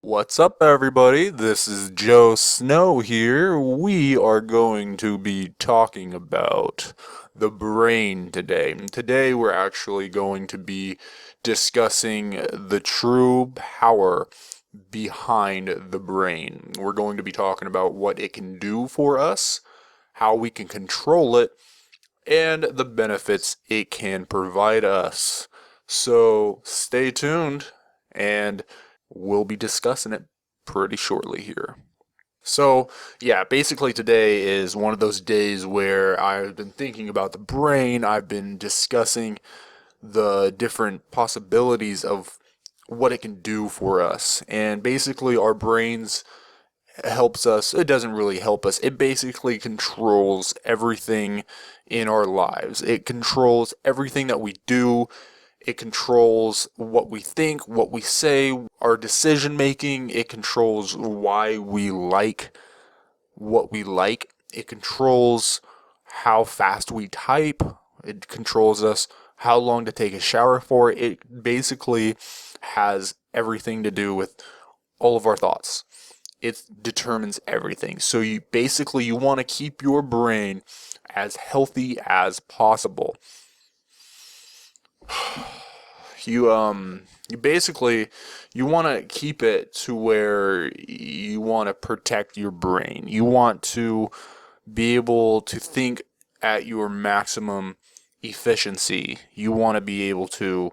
What's up, everybody? This is Joe Snow here. We are going to be talking about the brain today. Today, we're actually going to be discussing the true power behind the brain. We're going to be talking about what it can do for us, how we can control it, and the benefits it can provide us. So stay tuned, and we'll be discussing it pretty shortly here. So, yeah, basically today is one of those days where I've been thinking about the brain. I've been discussing the different possibilities of what it can do for us. And basically, our brains helps us. It doesn't really help us. It basically controls everything in our lives. It controls everything that we do. It controls what we think, what we say, our decision making. It controls why we like what we like. It controls how fast we type. It controls us how long to take a shower for. It basically has everything to do with all of our thoughts. It determines everything. So you want to keep your brain as healthy as possible. You basically you want to keep it to where you want to protect your brain. You want to be able to think at your maximum efficiency. You want to be able to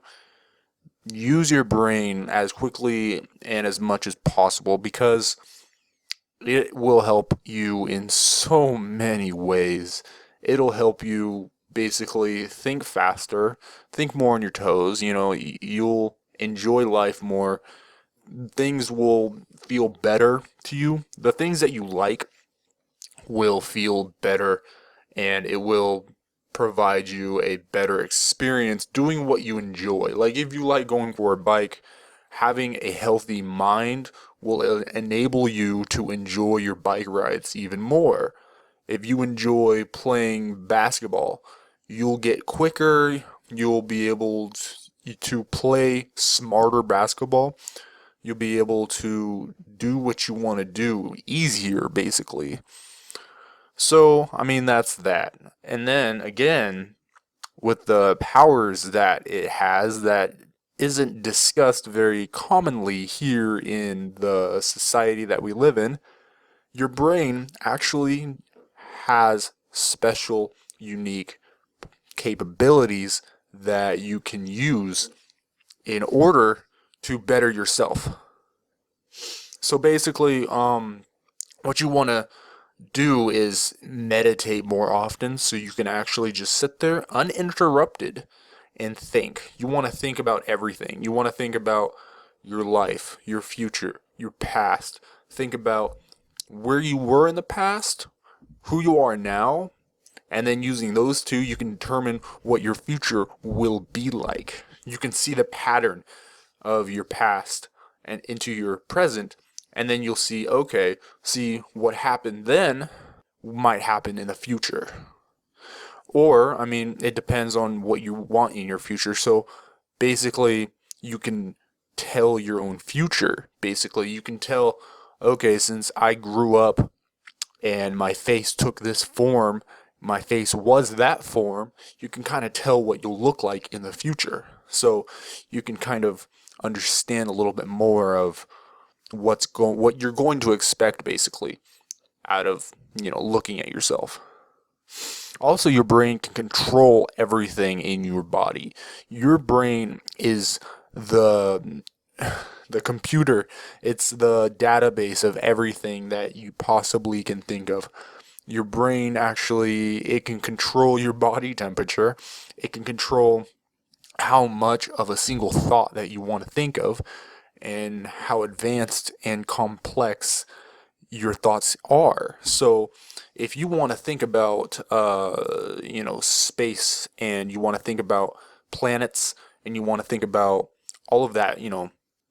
use your brain as quickly and as much as possible because it will help you in so many ways. It'll help you basically think faster, think more on your toes. You'll enjoy life more. Things will feel better to you. The things that you like will feel better, and it will provide you a better experience doing what you enjoy. Like if you like going for a bike, having a healthy mind will enable you to enjoy your bike rides even more. If you enjoy playing basketball, you'll get quicker, you'll be able to play smarter basketball. You'll be able to do what you want to do easier, basically. So, I mean, that's that. And then again, with the powers that it has that isn't discussed very commonly here in the society that we live in, your brain actually has special, unique capabilities that you can use in order to better yourself. So basically, what you want to do is meditate more often so you can actually just sit there uninterrupted and think. You want to think about everything. You want to think about your life, your future, your past. Think about where you were in the past, who you are now, and then using those two, you can determine what your future will be like. You can see the pattern of your past and into your present, and then you'll see, okay, see what happened then might happen in the future. Or, I mean, it depends on what you want in your future. So basically, you can tell your own future. Basically, you can tell, okay, since I grew up and my face took this form, my face was that form, you can kind of tell what you'll look like in the future. So you can kind of understand a little bit more of what you're going to expect basically out of, looking at yourself. Also, your brain can control everything in your body. Your brain is the the computer. It's the database of everything that you possibly can think of. Your brain actually, it can control your body temperature. It can control how much of a single thought that you want to think of and how advanced and complex your thoughts are. So if you want to think about space, and you want to think about planets, and you want to think about all of that,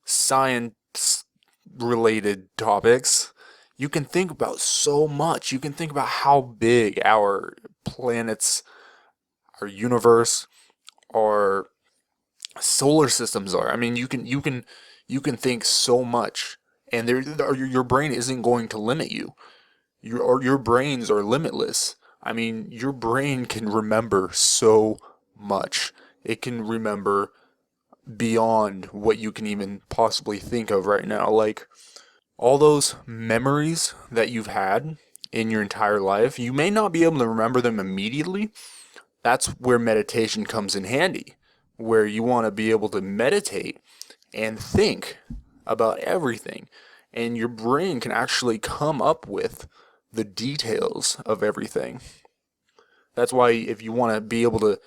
science related topics, you can think about so much. You can think about how big our planets, our universe, our solar systems are. I mean, you can think so much, and your brain isn't going to limit you. Your brains are limitless. I mean, your brain can remember so much. It can remember beyond what you can even possibly think of right now. Like all those memories that you've had in your entire life, you may not be able to remember them immediately. That's where meditation comes in handy, where you want to be able to meditate and think about everything. And your brain can actually come up with the details of everything. That's why if you want to be able to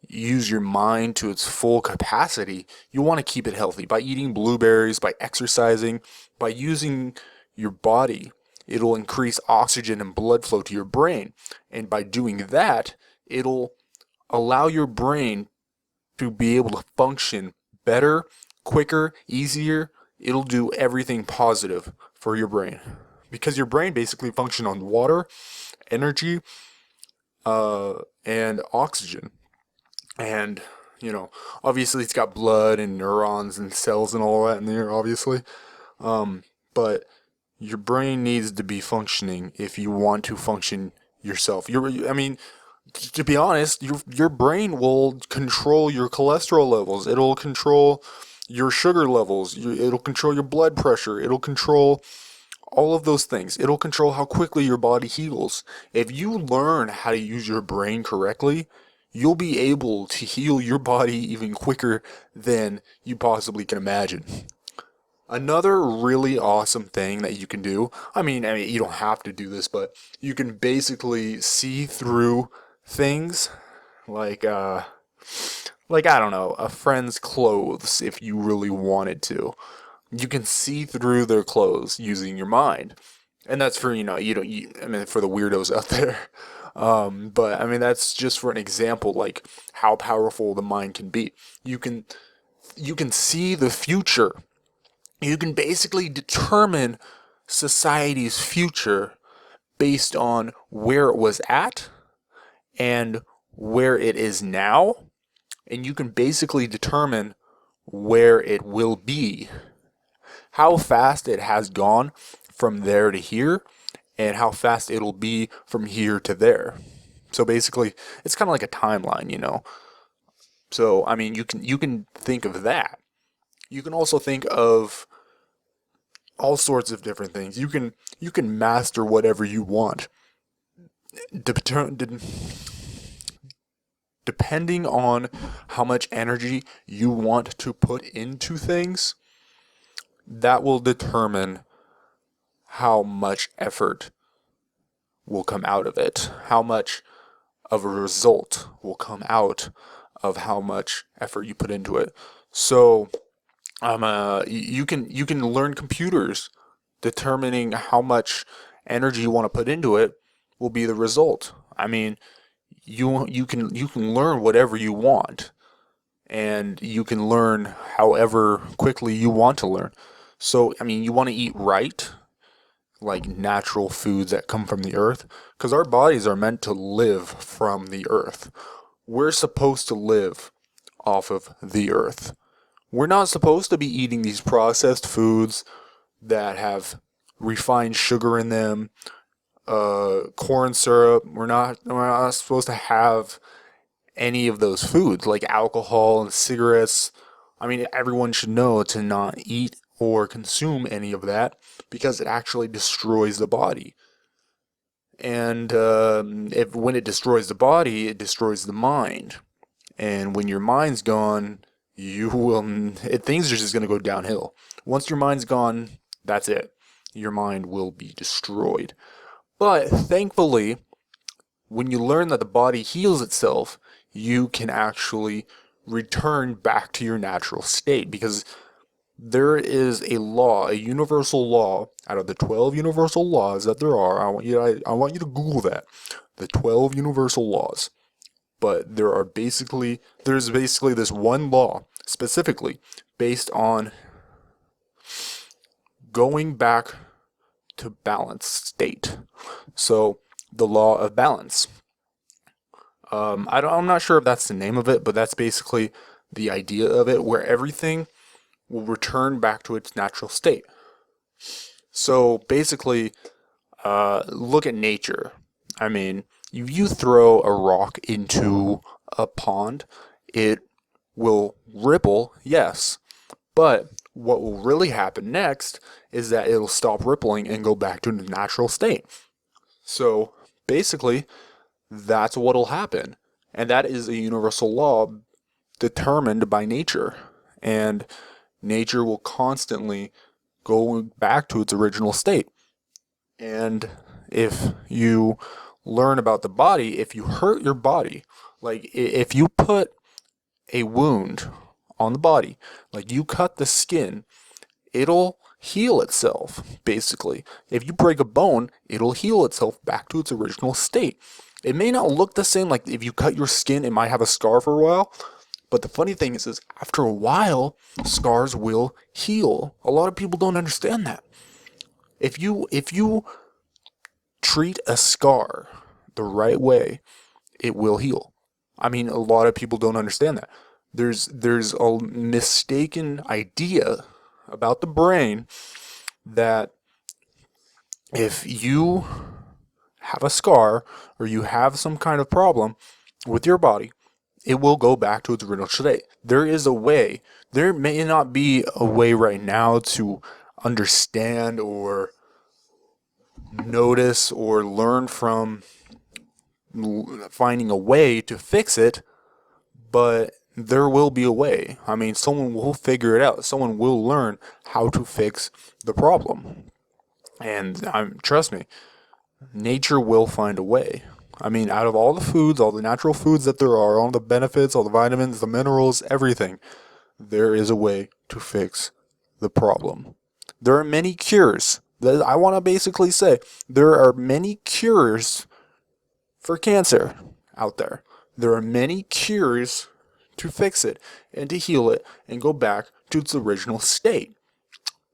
use your mind to its full capacity, you want to keep it healthy by eating blueberries, by exercising, by using your body. It'll increase oxygen and blood flow to your brain. And by doing that, it'll allow your brain to be able to function better, quicker, easier. It'll do everything positive for your brain. Because your brain basically functions on water, energy, and oxygen. And, obviously it's got blood and neurons and cells and all that in there, obviously. But your brain needs to be functioning if you want to function yourself. To be honest, your brain will control your cholesterol levels. It'll control your sugar levels. It'll control your blood pressure. It'll control all of those things. It'll control how quickly your body heals. If you learn how to use your brain correctly, you'll be able to heal your body even quicker than you possibly can imagine. Another really awesome thing that you can do, I mean, you don't have to do this, but you can basically see through things like I don't know, a friend's clothes if you really wanted to. You can see through their clothes using your mind. And that's for, for the weirdos out there. But that's just for an example, like how powerful the mind can be. You can see the future. You can basically determine society's future based on where it was at and where it is now. And you can basically determine where it will be, how fast it has gone from there to here, and how fast it'll be from here to there. So basically, it's kind of like a timeline. So you can think of that. You can also think of all sorts of different things. You can master whatever you want. Depending on how much energy you want to put into things, that will determine how much effort will come out of it, how much of a result will come out of how much effort you put into it. So, you can learn computers. Determining how much energy you want to put into it will be the result. You can learn whatever you want, and you can learn however quickly you want to learn. So, you want to eat right, like natural foods that come from the earth, because our bodies are meant to live from the earth. We're supposed to live off of the earth. We're not supposed to be eating these processed foods that have refined sugar in them, corn syrup. We're not supposed to have any of those foods like alcohol and cigarettes. Everyone should know to not eat or consume any of that because it actually destroys the body. And when it destroys the body, it destroys the mind. And when your mind's gone, things are just going to go downhill. Once your mind's gone, that's it. Your mind will be destroyed. But thankfully, when you learn that the body heals itself, you can actually return back to your natural state, because there is a law, a universal law, out of the 12 universal laws that there are. I want you to Google that. The 12 universal laws. But there's basically this one law specifically based on going back to balanced state. So the law of balance. I'm not sure if that's the name of it, but that's basically the idea of it, where everything will return back to its natural state. So basically, look at nature. I mean, you throw a rock into a pond, it will ripple, yes, but what will really happen next is that it'll stop rippling and go back to the natural state. So basically, that's what'll happen. And that is a universal law determined by nature. And nature will constantly go back to its original state. And if you learn about the body, if you hurt your body, like if you put a wound on the body, like you cut the skin, it'll heal itself, basically. If you break a bone, it'll heal itself back to its original state. It may not look the same, like if you cut your skin, it might have a scar for a while. But the funny thing is after a while, scars will heal. A lot of people don't understand that. If you treat a scar the right way, it will heal. I mean, a lot of people don't understand that. There's a mistaken idea about the brain that if you have a scar or you have some kind of problem with your body, it will go back to its original state. There is a way. There may not be a way right now to understand or notice or learn from finding a way to fix it, but there will be a way. I mean, someone will figure it out. Someone will learn how to fix the problem. And trust me, nature will find a way. I mean, out of all the foods, all the natural foods that there are, all the benefits, all the vitamins, the minerals, everything, there is a way to fix the problem. There are many cures. I want to basically say there are many cures for cancer out there. There are many cures to fix it and to heal it and go back to its original state.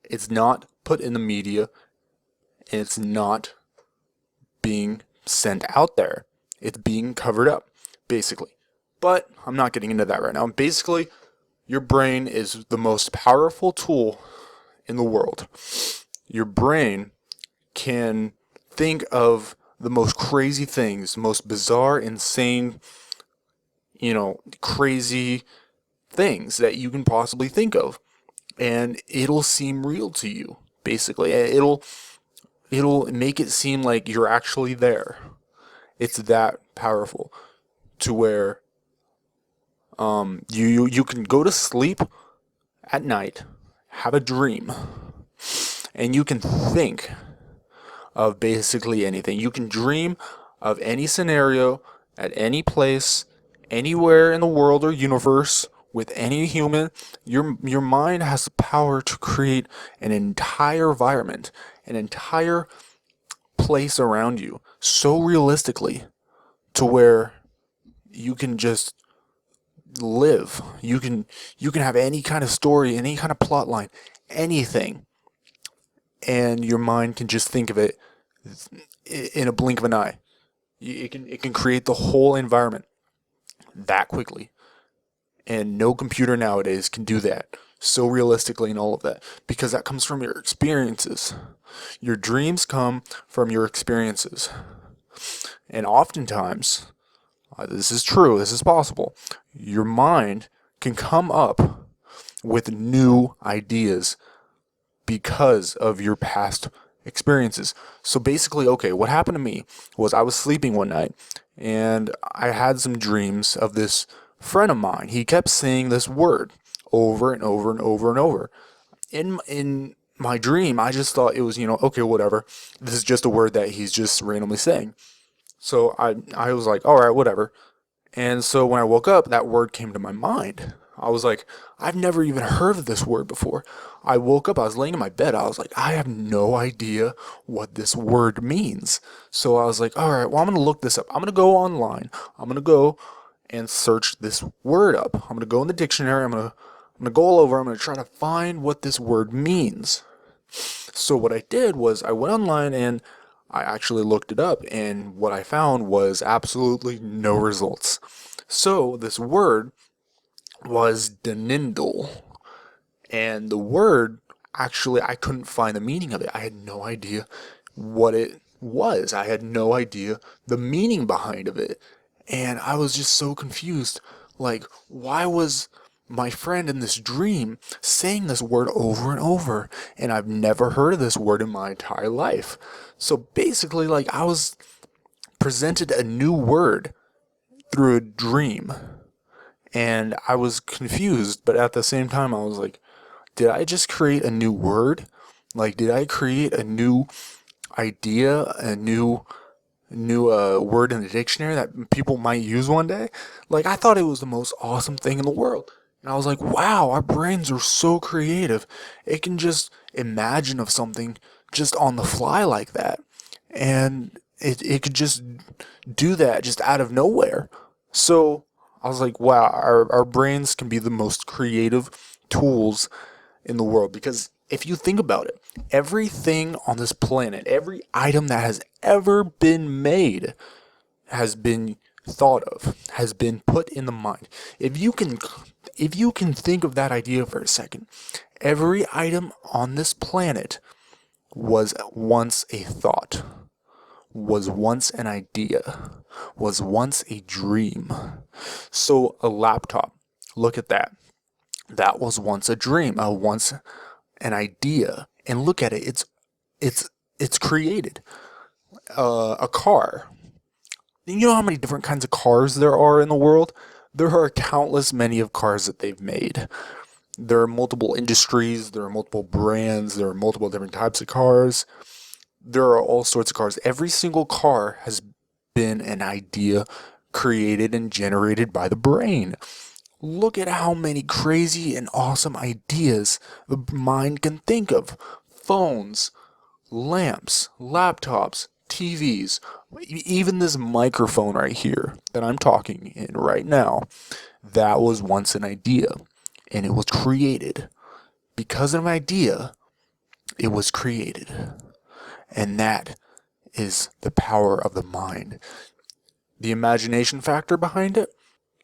It's not put in the media, and it's not being sent out there. It's being covered up, basically. But I'm not getting into that right now. Basically, your brain is the most powerful tool in the world. Your brain can think of the most crazy things, most bizarre, insane, crazy things that you can possibly think of. And it'll seem real to you, basically. It'll make it seem like you're actually there. It's that powerful to where you can go to sleep at night, have a dream, and you can think of basically anything. You can dream of any scenario at any place, anywhere in the world or universe with any human. Your mind has the power to create an entire environment, an entire place around you so realistically to where you can just live. You can have any kind of story, any kind of plot line, anything, and your mind can just think of it in a blink of an eye. It can create the whole environment that quickly, and no computer nowadays can do that so realistically and all of that, because that comes from your experiences. Your dreams come from your experiences, and oftentimes, this is true, this is possible, your mind can come up with new ideas because of your past experiences. So basically, okay, what happened to me was I was sleeping one night and I had some dreams of this friend of mine. He kept saying this word over and over and over and over. In my dream, I just thought it was, okay, whatever. This is just a word that he's just randomly saying. So I was like, all right, whatever. And so when I woke up, that word came to my mind. I was like, I've never even heard of this word before. I woke up, I was laying in my bed, I was like, I have no idea what this word means. So I was like, all right, well, I'm going to look this up. I'm going to go online. I'm going to go and search this word up. I'm going to go in the dictionary. I'm going to go all over. I'm going to try to find what this word means. So what I did was I went online and I actually looked it up, and what I found was absolutely no results. So this word was Denindle, and the word actually, I couldn't find the meaning of it. I had no idea what it was. I had no idea the meaning behind of it. And I was just so confused. Like, why was my friend in this dream saying this word over and over? And I've never heard of this word in my entire life. So basically, like, I was presented a new word through a dream. And I was confused, but at the same time, I was like, did I just create a new word? Like, did I create a new idea, a new word in the dictionary that people might use one day? Like, I thought it was the most awesome thing in the world. And I was like, wow, our brains are so creative. It can just imagine of something just on the fly like that. And it could just do that just out of nowhere. So I was like, wow, our brains can be the most creative tools in the world, because if you think about it, everything on this planet, every item that has ever been made has been thought of, has been put in the mind. If you can think of that idea for a second, every item on this planet was once a thought, was once an idea, was once a dream. So a laptop, look at that. That was once a dream, once an idea, and look at it. It's created. A car. You know how many different kinds of cars there are in the world? There are countless many of cars that they've made. There are multiple industries. There are multiple brands. There are multiple different types of cars. There are all sorts of cars. Every single car has been an idea created and generated by the brain. Look at how many crazy and awesome ideas the mind can think of. Phones, lamps, laptops, TVs, even this microphone right here that I'm talking in right now, that was once an idea, and it was created. Because of an idea, it was created. And that is the power of the mind. The imagination factor behind it,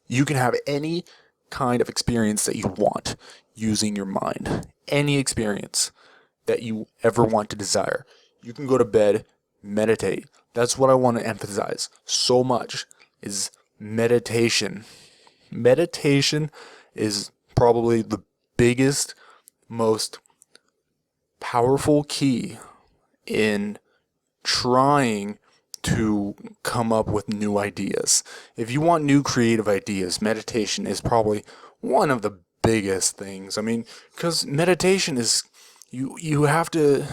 you can have any kind of experience that you want using your mind. Any experience that you ever want to desire. You can go to bed, meditate. That's what I want to emphasize so much, is meditation. Meditation is probably the biggest, most powerful key in trying to come up with new ideas. If you want new creative ideas, meditation is probably one of the biggest things. I mean, because meditation is, you have to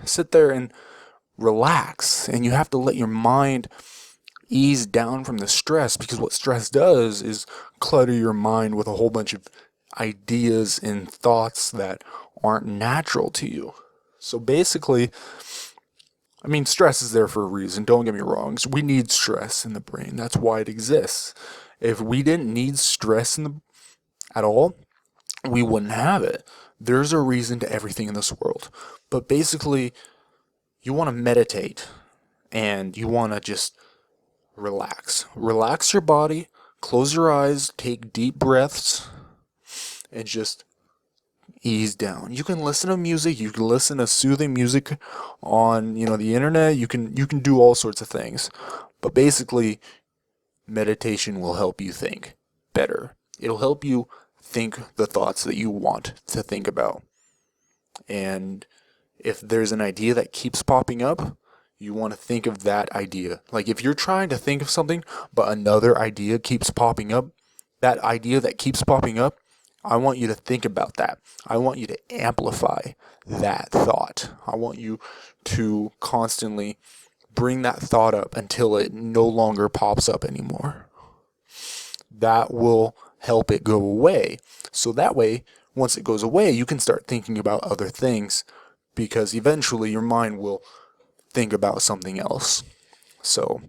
sit there and relax, and you have to let your mind ease down from the stress, because what stress does is clutter your mind with a whole bunch of ideas and thoughts that aren't natural to you. So basically, I mean, stress is there for a reason, don't get me wrong. We need stress in the brain. That's why it exists. If we didn't need stress at all, we wouldn't have it. There's a reason to everything in this world. But basically, you want to meditate, and you want to just relax. Relax your body, close your eyes, take deep breaths, and just ease down. You can listen to music, you can listen to soothing music on, the internet. You can do all sorts of things. But basically, meditation will help you think better. It'll help you think the thoughts that you want to think about. And if there's an idea that keeps popping up, you want to think of that idea. Like, if you're trying to think of something, but another idea keeps popping up, that idea that keeps popping up, I want you to think about that. I want you to amplify that thought. I want you to constantly bring that thought up until it no longer pops up anymore. That will help it go away. So that way, once it goes away, you can start thinking about other things, because eventually your mind will think about something else. So,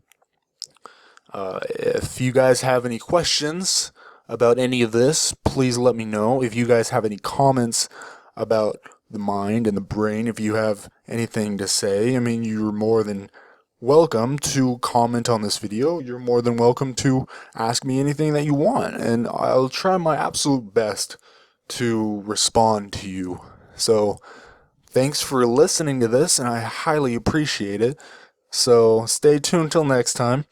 if you guys have any questions about any of this, please let me know. If you guys have any comments about the mind and the brain, if you have anything to say, I mean, you're more than welcome to comment on this video. You're more than welcome to ask me anything that you want, and I'll try my absolute best to respond to you. So, Thanks for listening to this, and I highly appreciate it. So stay tuned till next time.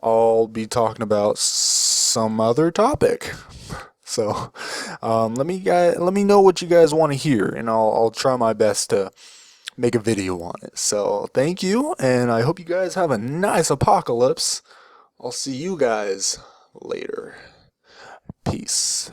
I'll be talking about some other topic. So let me know what you guys want to hear, and I'll try my best to make a video on it. So thank you, and I hope you guys have a nice apocalypse. I'll see you guys later. Peace.